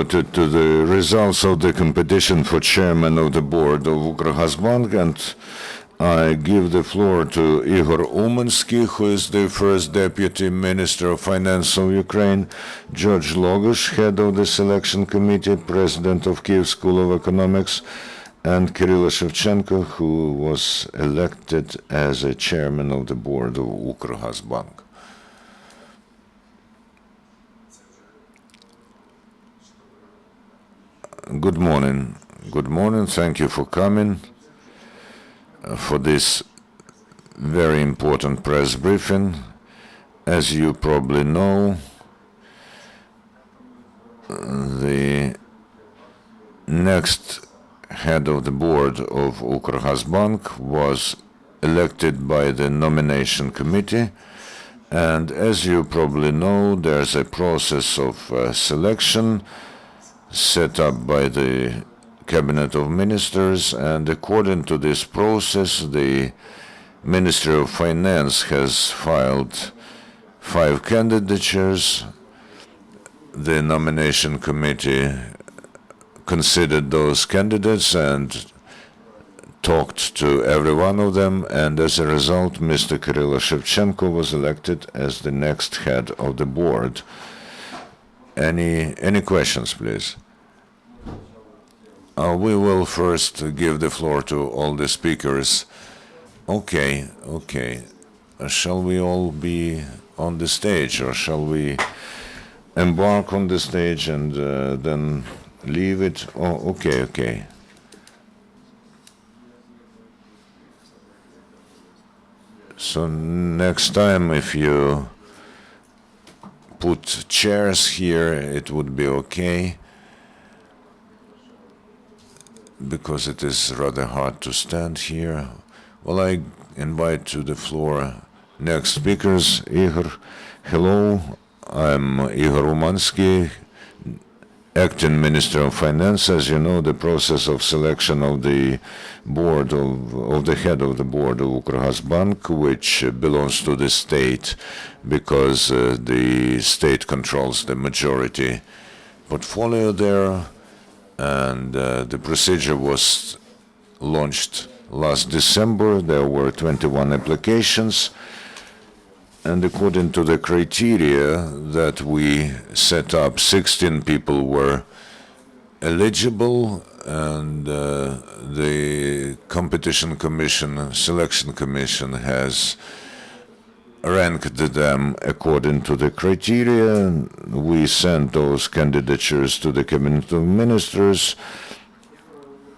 devoted to the results of the competition for chairman of the board of Ukrgazbank, and I give the floor to Igor Umansky, who is the first Deputy Minister of Finance of Ukraine, George Logush, head of the selection committee, president of Kyiv School of Economics, and Kirill Shevchenko, who was elected as a chairman of the board of Ukrgazbank. Good morning. Good morning. Thank you for coming for this very important press briefing. As you probably know, the next head of the board of Ukrgazbank was elected by the nomination committee, and as you probably know, there's a process of selection set up by the Cabinet of Ministers, and according to this process, the Ministry of Finance has filed 5 candidatures. The nomination committee considered those candidates and talked to every one of them, and as a result, Mr. Kirill Shevchenko was elected as the next head of the board. Any questions, please? We will first give the floor to all the speakers. Okay. Shall we all be on the stage, or shall we embark on the stage and then leave it? Oh, okay. So next time, if you put chairs here, it would be okay, because it is rather hard to stand here. Well, I invite to the floor next speakers. Igor, hello. I'm Igor Umansky, acting Minister of Finance. As you know, the process of selection of the board of the head of the board of Ukrgazbank, which belongs to the state, because the state controls the majority portfolio there. And the procedure was launched last December. There were 21 applications, and according to the criteria that we set up, 16 people were eligible, and the Competition Commission, Selection Commission, has ranked them according to the criteria. We sent those candidatures to the Cabinet of Ministers.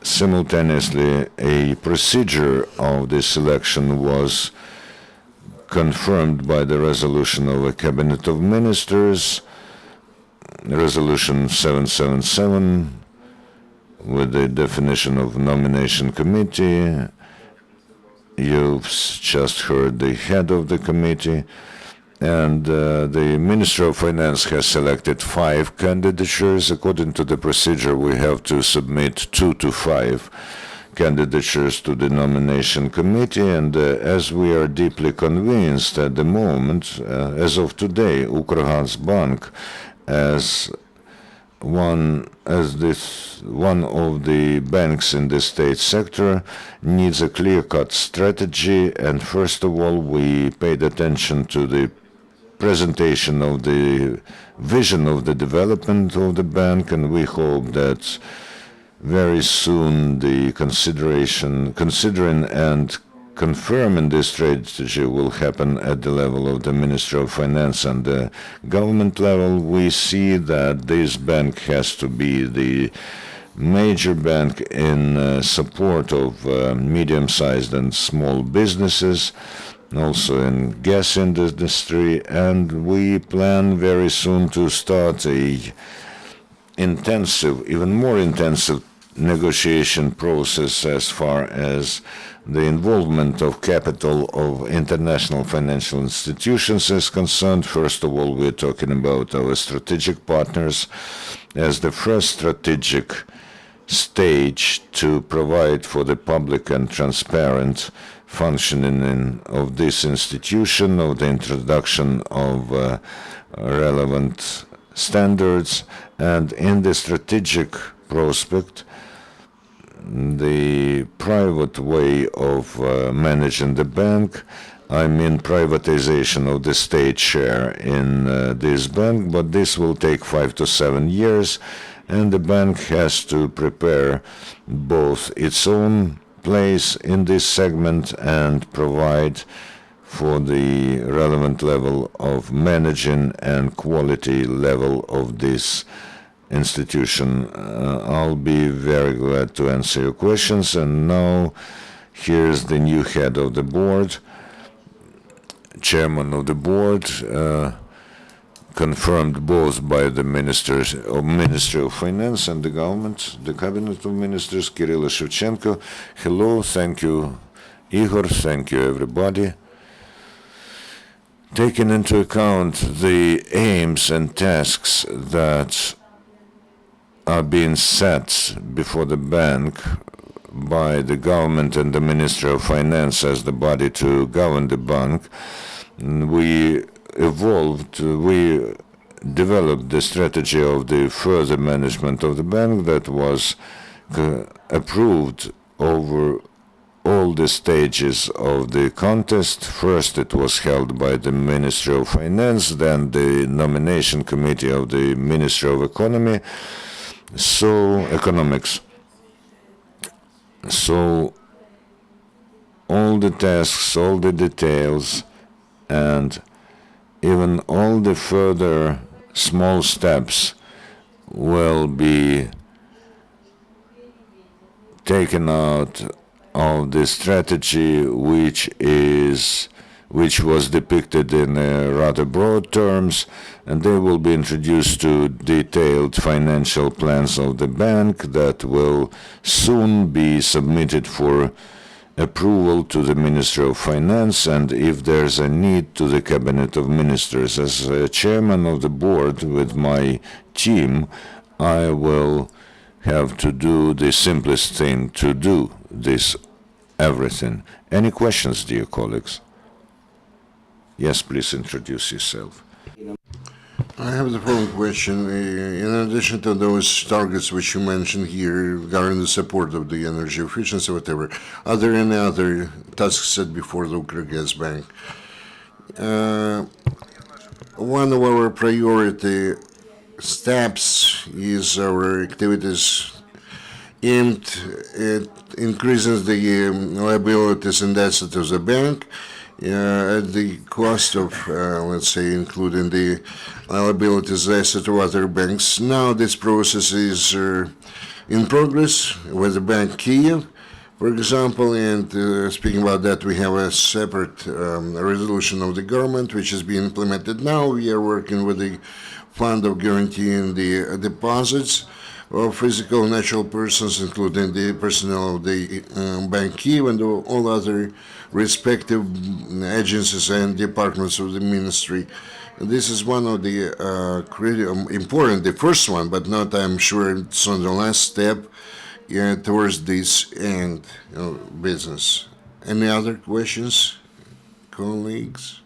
Simultaneously, a procedure of the selection was confirmed by the resolution of the Cabinet of Ministers, Resolution 777, with the definition of nomination committee. You've just heard the head of the committee, and the Minister of Finance has selected 5 candidatures. According to the procedure, we have to submit 2 to 5 candidatures to the nomination committee, and as we are deeply convinced at the moment, as of today, Ukrgazbank, as one of the banks in the state sector, needs a clear-cut strategy, and first of all, we paid attention to the presentation of the vision of the development of the bank, and we hope that very soon the considering and confirming this strategy will happen at the level of the Ministry of Finance and the government level. We see that this bank has to be the major bank in support of medium-sized and small businesses, also in gas industry, and we plan very soon to start a even more intensive negotiation process as far as the involvement of capital of international financial institutions is concerned. First of all, we're talking about our strategic partners as the first strategic stage to provide for the public and transparent functioning of this institution, of the introduction of relevant standards, and in the strategic prospect, the private way of managing the bank, I mean privatization of the state share in this bank, but this will take 5 to 7 years, and the bank has to prepare both its own place in this segment and provide for the relevant level of managing and quality level of this institution. I'll be very glad to answer your questions. And now here's the new head of the board, chairman of the board, confirmed both by the Ministry of Finance and the government, the Cabinet of Ministers, Kyrylo Shevchenko. Hello, thank you, Igor, thank you, everybody. Taking into account the aims and tasks that are being set before the bank by the government and the Ministry of Finance as the body to govern the bank, we developed the strategy of the further management of the bank that was approved over all the stages of the contest. First, it was held by the Ministry of Finance, then the nomination committee of the Ministry of Economics. So all the tasks, all the details, and even all the further small steps will be taken out of the strategy, which was depicted in rather broad terms, and they will be introduced to detailed financial plans of the bank that will soon be submitted for approval to the Ministry of Finance, and if there's a need, to the Cabinet of Ministers. As chairman of the board with my team, I will have to do the simplest thing to do, this everything. Any questions, dear colleagues? Yes, please introduce yourself. I have the following question. In addition to those targets which you mentioned here regarding the support of the energy efficiency, whatever, are there any other tasks set before the Ukrgazbank? One of our priority steps is our activities aimed at increasing the liabilities and assets of the bank at the cost of, let's say, including the liabilities assets of other banks. Now this process is in progress with the bank Kyiv, for example, and speaking about that, we have a separate resolution of the government which is being implemented now. We are working with the fund of guaranteeing the deposits of physical and natural persons, including the personnel of the Bank Kyiv and all other respective agencies and departments of the ministry. This is one of the important, the first one, but not, I'm sure, it's on the last step towards this end business. Any other questions, colleagues?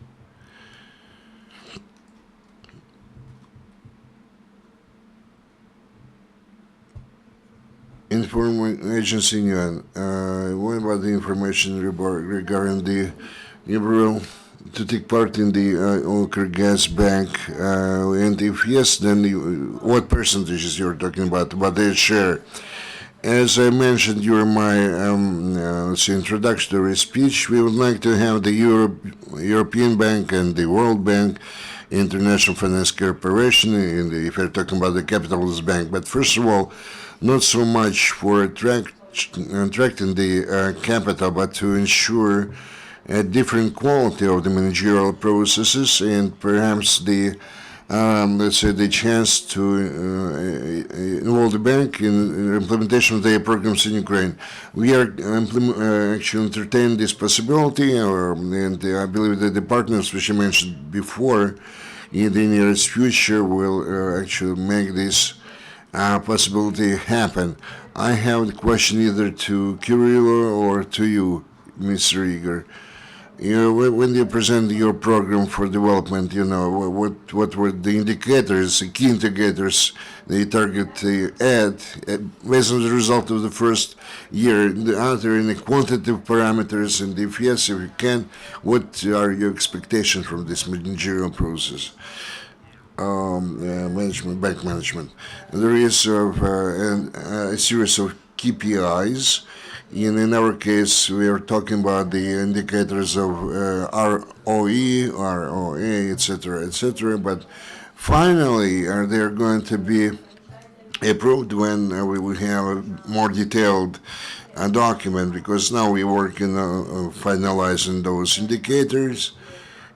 Information agency, what about the information regarding the April to take part in the Ukrgazbank? And if yes, then what percentages you're talking about their share? As I mentioned during my introductory speech, we would like to have the European Bank and the World Bank, International Finance Corporation, if you're talking about the capitalist bank. But first of all, not so much for attracting the capital, but to ensure a different quality of the managerial processes and perhaps the, let's say, the chance to involve the bank in implementation of their programs in Ukraine. We are actually entertaining this possibility, and I believe that the partners which I mentioned before in the nearest future will actually make this possibility happen. I have the question either to Kyrylo or to you, Mr. Igor. When you present your program for development, what were the indicators, the key indicators they target to add based on the result of the first year? Are there any quantitative parameters? And if yes, if you can, what are your expectations from this managerial process? Bank management. There is a series of KPIs. In our case, we are talking about the indicators of ROE, ROA, etc., etc. But finally, are they going to be approved when we will have a more detailed document? Because now we're working on finalizing those indicators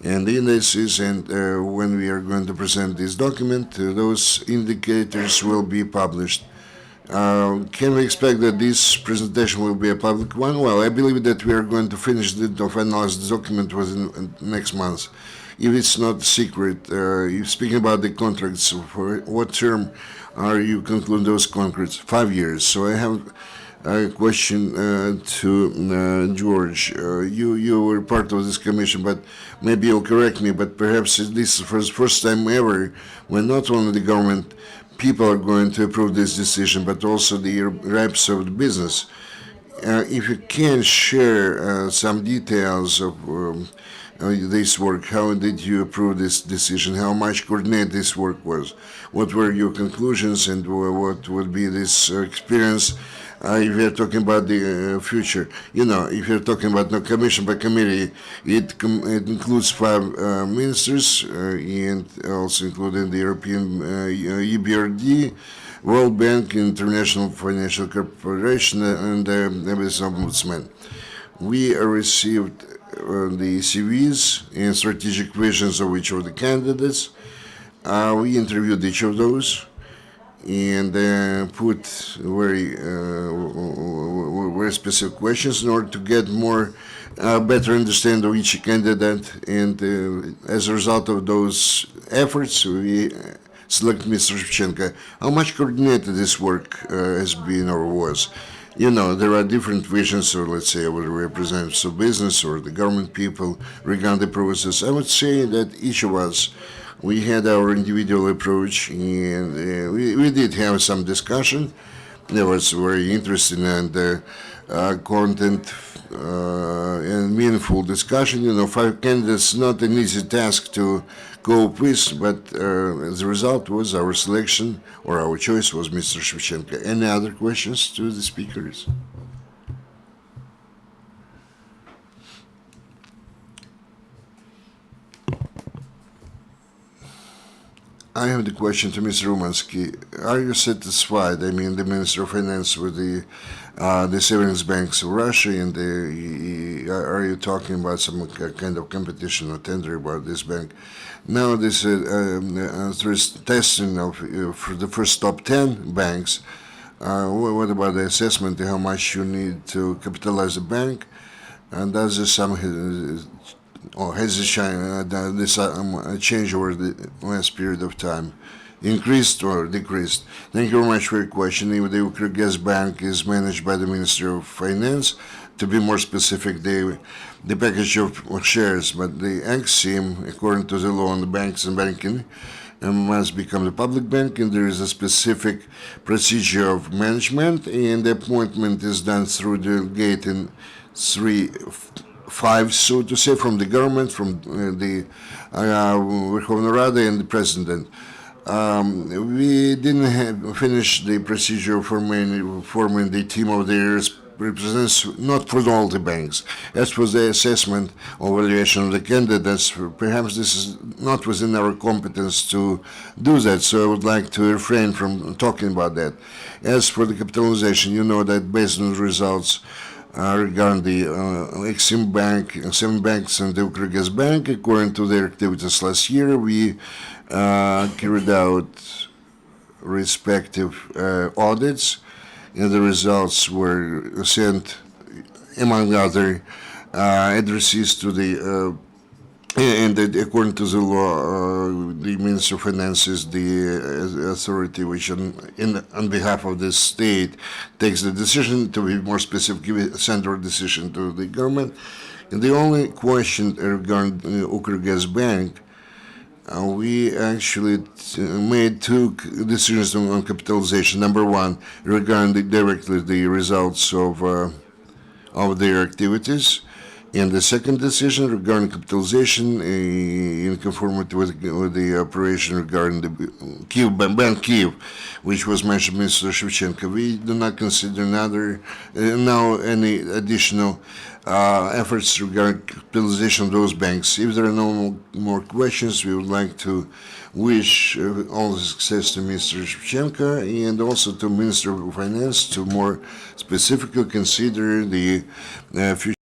and the indices, and when we are going to present this document, those indicators will be published. Can we expect that this presentation will be a public one? Well, I believe that we are going to finish the finalize the document within next month. If it's not secret, you're speaking about the contracts, for what term are you concluding those contracts? 5 years. So I have a question to George. You were part of this commission, but maybe you'll correct me, but perhaps this is the first time ever when not only the government people are going to approve this decision, but also the reps of the business. If you can share some details of this work, how did you approve this decision? How much coordinated this work was? What were your conclusions, and what would be this experience? If you're talking about the future, if you're talking about no commission by committee, it includes 5 ministers and also including the European EBRD, World Bank, International Financial Corporation, and the Ombudsman. We received the CVs and strategic visions of each of the candidates. We interviewed each of those and put very specific questions in order to get better understanding of each candidate. And as a result of those efforts, we select Mr. Shevchenko. How much coordinated this work has been or was? There are different visions, or let's say, whether representatives of business or the government people regarding the process. I would say that each of us, we had our individual approach, and we did have some discussion. There was very interesting and content and meaningful discussion. 5 candidates, not an easy task to cope with, but the result was our selection, or our choice was Mr. Shevchenko. Any other questions to the speakers? I have the question to Mr. Umansky. Are you satisfied, the Minister of Finance, with the savings banks of Russia, and are you talking about some kind of competition or tender about this bank? Now, there is testing of for the first top 10 banks. What about the assessment of how much you need to capitalize the bank? And does this has this change over the last period of time increased or decreased? Thank you very much for your question. The Ukrgazbank is managed by the Ministry of Finance. To be more specific, the package of shares, but the axiom, according to the law on the banks and banking, must become the public bank, and there is a specific procedure of management, and the appointment is done through delegating 5, so to say, from the government, from the Verkhovna Rada and the president. We didn't finish the procedure for forming the team of the representatives, not for all the banks. As for the assessment or evaluation of the candidates, perhaps this is not within our competence to do that, so I would like to refrain from talking about that. As for the capitalization, you know that based on the results regarding the Exim Bank, 7 banks, and the Ukrgazbank, according to their activities last year, we carried out respective audits, and the results were sent, among other addresses, to the and according to the law, the Minister of Finance is the authority which, on behalf of the state, takes the decision. To be more specific, give a central decision to the government. And the only question regarding Ukrgazbank, we actually made two decisions on capitalization. Number one, regarding directly the results of their activities. And the second decision regarding capitalization in conformity with the operation regarding the Kyiv, Bank Kyiv, which was mentioned by Mr. Shevchenko. We do not consider now any additional efforts regarding capitalization of those banks. If there are no more questions, we would like to wish all the success to Mr. Shevchenko and also to Minister of Finance to more specifically consider the future